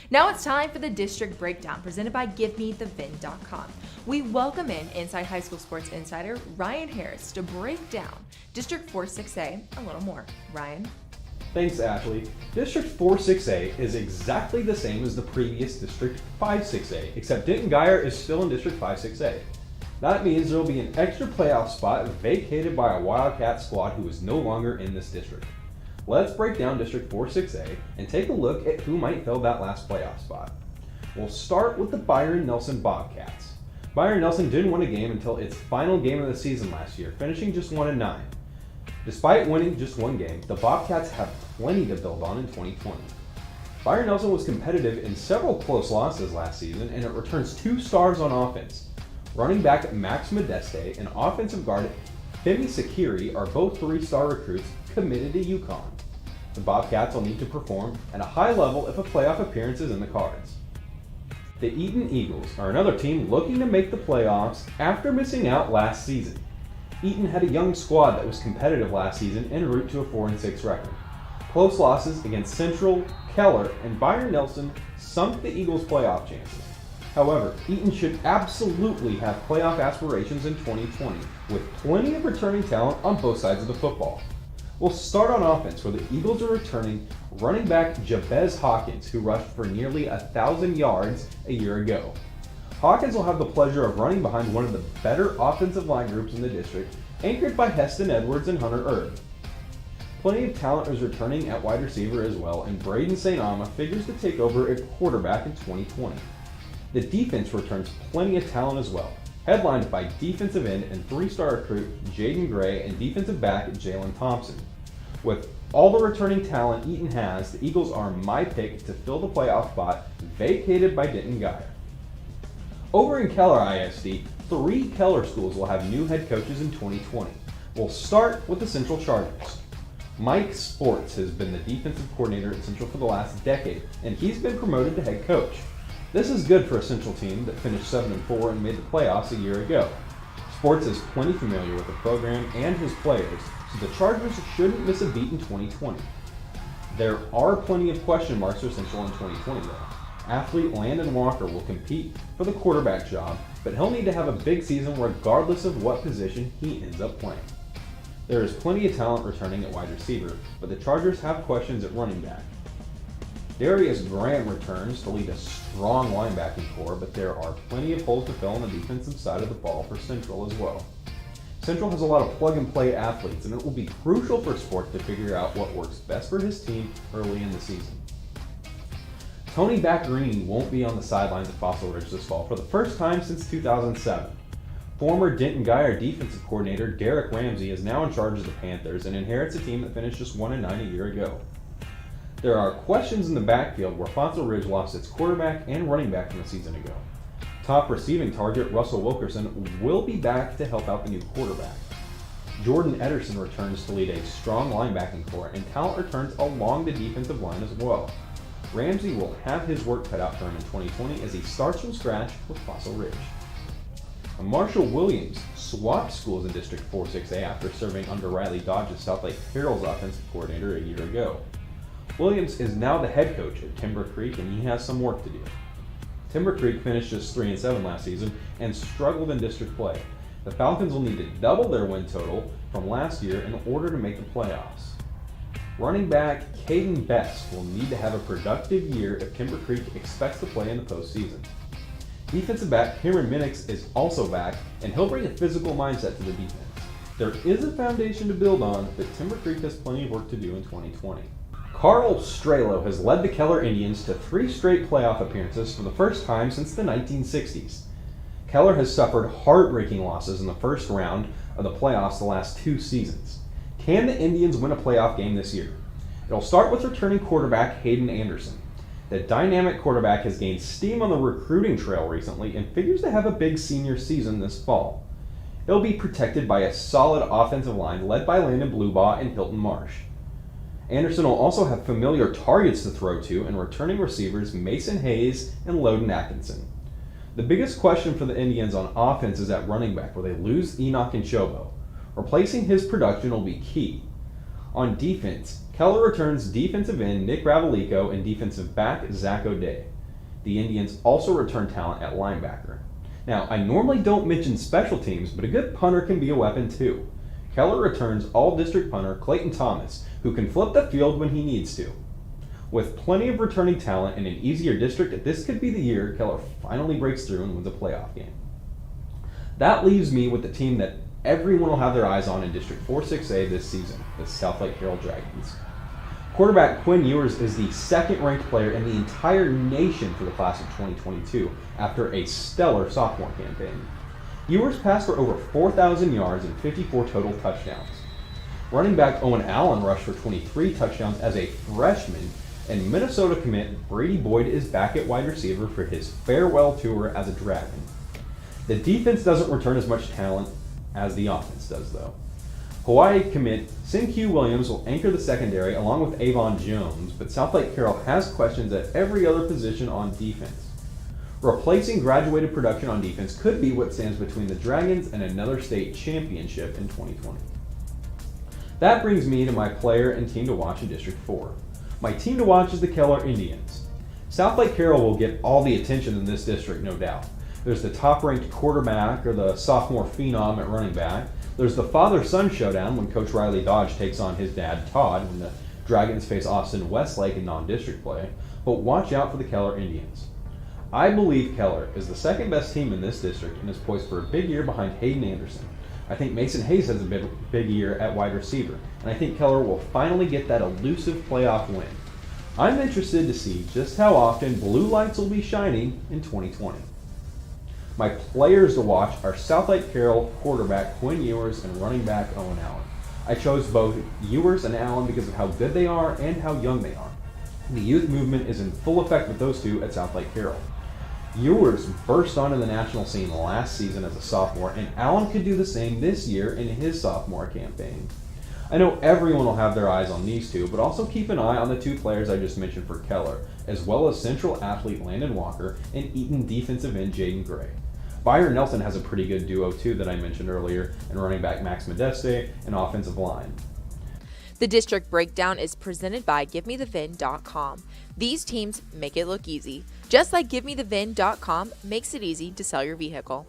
Now it's time for the District Breakdown presented by GiveMeTheVin.com. We welcome in Inside High School Sports Insider Ryan Harris to break down District 4-6A a little more. Ryan? Thanks, Ashley. District 4-6A is exactly the same as the previous District 5-6A, except Denton Guyer is still in District 5-6A. That means there will be an extra playoff spot vacated by a Wildcat squad who is no longer in this district. Let's break down District 4-6A and take a look at who might fill that last playoff spot. We'll start with the Byron Nelson Bobcats. Byron Nelson didn't win a game until its final game of the season last year, finishing just 1-9. Despite winning just one game, the Bobcats have plenty to build on in 2020. Byron Nelson was competitive in several close losses last season, and it returns 2 stars on offense. Running back Max Modeste and offensive guard Femi Sakiri are both 3-star recruits committed to UConn. The Bobcats will need to perform at a high level if a playoff appearance is in the cards. The Eaton Eagles are another team looking to make the playoffs after missing out last season. Eaton had a young squad that was competitive last season en route to a 4-6 record. Close losses against Central, Keller, and Byron Nelson sunk the Eagles' playoff chances. However, Eaton should absolutely have playoff aspirations in 2020, with plenty of returning talent on both sides of the football. We'll start on offense, where the Eagles are returning running back Jabez Hawkins, who rushed for nearly 1,000 yards a year ago. Hawkins will have the pleasure of running behind one of the better offensive line groups in the district, anchored by Heston Edwards and Hunter Erb. Plenty of talent is returning at wide receiver as well, and Braden St. Ama figures to take over at quarterback in 2020. The defense returns plenty of talent as well, headlined by defensive end and 3-star recruit Jaden Gray and defensive back Jalen Thompson. With all the returning talent Eaton has, the Eagles are my pick to fill the playoff spot vacated by Denton Guyer. Over in Keller ISD, 3 Keller schools will have new head coaches in 2020. We'll start with the Central Chargers. Mike Sports has been the defensive coordinator at Central for the last decade, and he's been promoted to head coach. This is good for a Central team that finished 7-4 and made the playoffs a year ago. Sports is plenty familiar with the program and his players, so the Chargers shouldn't miss a beat in 2020. There are plenty of question marks for Central in 2020 though. Athlete Landon Walker will compete for the quarterback job, but he'll need to have a big season regardless of what position he ends up playing. There is plenty of talent returning at wide receiver, but the Chargers have questions at running back. Darius Graham returns to lead a strong linebacking core, but there are plenty of holes to fill on the defensive side of the ball for Central as well. Central has a lot of plug-and-play athletes, and it will be crucial for Sports to figure out what works best for his team early in the season. Tony Baccarini won't be on the sidelines at Fossil Ridge this fall for the first time since 2007. Former Denton Guyer defensive coordinator Derek Ramsey is now in charge of the Panthers and inherits a team that finished just 1-9 a year ago. There are questions in the backfield where Fossil Ridge lost its quarterback and running back from a season ago. Top receiving target Russell Wilkerson will be back to help out the new quarterback. Jordan Ederson returns to lead a strong linebacking core, and talent returns along the defensive line as well. Ramsey will have his work cut out for him in 2020 as he starts from scratch with Fossil Ridge. Marshall Williams swapped schools in District 4-6A after serving under Riley Dodge's South Lake Herald's offensive coordinator a year ago. Williams is now the head coach at Timber Creek, and he has some work to do. Timber Creek finished just 3-7 last season and struggled in district play. The Falcons will need to double their win total from last year in order to make the playoffs. Running back Caden Best will need to have a productive year if Timber Creek expects to play in the postseason. Defensive back Cameron Minix is also back, and he'll bring a physical mindset to the defense. There is a foundation to build on, but Timber Creek has plenty of work to do in 2020. Carl Strelo has led the Keller Indians to 3 straight playoff appearances for the first time since the 1960s. Keller has suffered heartbreaking losses in the first round of the playoffs the last 2 seasons. Can the Indians win a playoff game this year? It'll start with returning quarterback Hayden Anderson. The dynamic quarterback has gained steam on the recruiting trail recently and figures to have a big senior season this fall. It'll be protected by a solid offensive line led by Landon Blubaugh and Hilton Marsh. Anderson will also have familiar targets to throw to and returning receivers Mason Hayes and Loden Atkinson. The biggest question for the Indians on offense is at running back, where they lose Enoch and Chobo. Replacing his production will be key. On defense, Keller returns defensive end Nick Ravalico and defensive back Zach O'Day. The Indians also return talent at linebacker. Now, I normally don't mention special teams, but a good punter can be a weapon too. Keller returns all-district punter Clayton Thomas, who can flip the field when he needs to. With plenty of returning talent in an easier district, this could be the year Keller finally breaks through and wins a playoff game. That leaves me with the team that everyone will have their eyes on in District 4-6A this season, the Southlake Carroll Dragons. Quarterback Quinn Ewers is the second-ranked player in the entire nation for the class of 2022 after a stellar sophomore campaign. Ewers passed for over 4,000 yards and 54 total touchdowns. Running back Owen Allen rushed for 23 touchdowns as a freshman, and Minnesota commit Brady Boyd is back at wide receiver for his farewell tour as a Dragon. The defense doesn't return as much talent as the offense does, though. Hawaii commit Sin-Q Williams will anchor the secondary along with Avon Jones, but Southlake Carroll has questions at every other position on defense. Replacing graduated production on defense could be what stands between the Dragons and another state championship in 2020. That brings me to my player and team to watch in District 4. My team to watch is the Keller Indians. Southlake Carroll will get all the attention in this district, no doubt. There's the top-ranked quarterback or the sophomore phenom at running back. There's the father-son showdown when Coach Riley Dodge takes on his dad, Todd, when the Dragons face Austin Westlake in non-district play. But watch out for the Keller Indians. I believe Keller is the second-best team in this district and is poised for a big year behind Hayden Anderson. I think Mason Hayes has a big year at wide receiver, and I think Keller will finally get that elusive playoff win. I'm interested to see just how often blue lights will be shining in 2020. My players to watch are Southlake Carroll quarterback Quinn Ewers and running back Owen Allen. I chose both Ewers and Allen because of how good they are and how young they are. The youth movement is in full effect with those two at Southlake Carroll. Ewers burst onto the national scene last season as a sophomore, and Allen could do the same this year in his sophomore campaign. I know everyone will have their eyes on these two, but also keep an eye on the two players I just mentioned for Keller, as well as Central athlete Landon Walker and Eaton defensive end Jaden Gray. Byron Nelson has a pretty good duo too that I mentioned earlier, and running back Max Modeste and offensive line. The district breakdown is presented by GiveMeTheVin.com. These teams make it look easy, just like GiveMeTheVin.com makes it easy to sell your vehicle.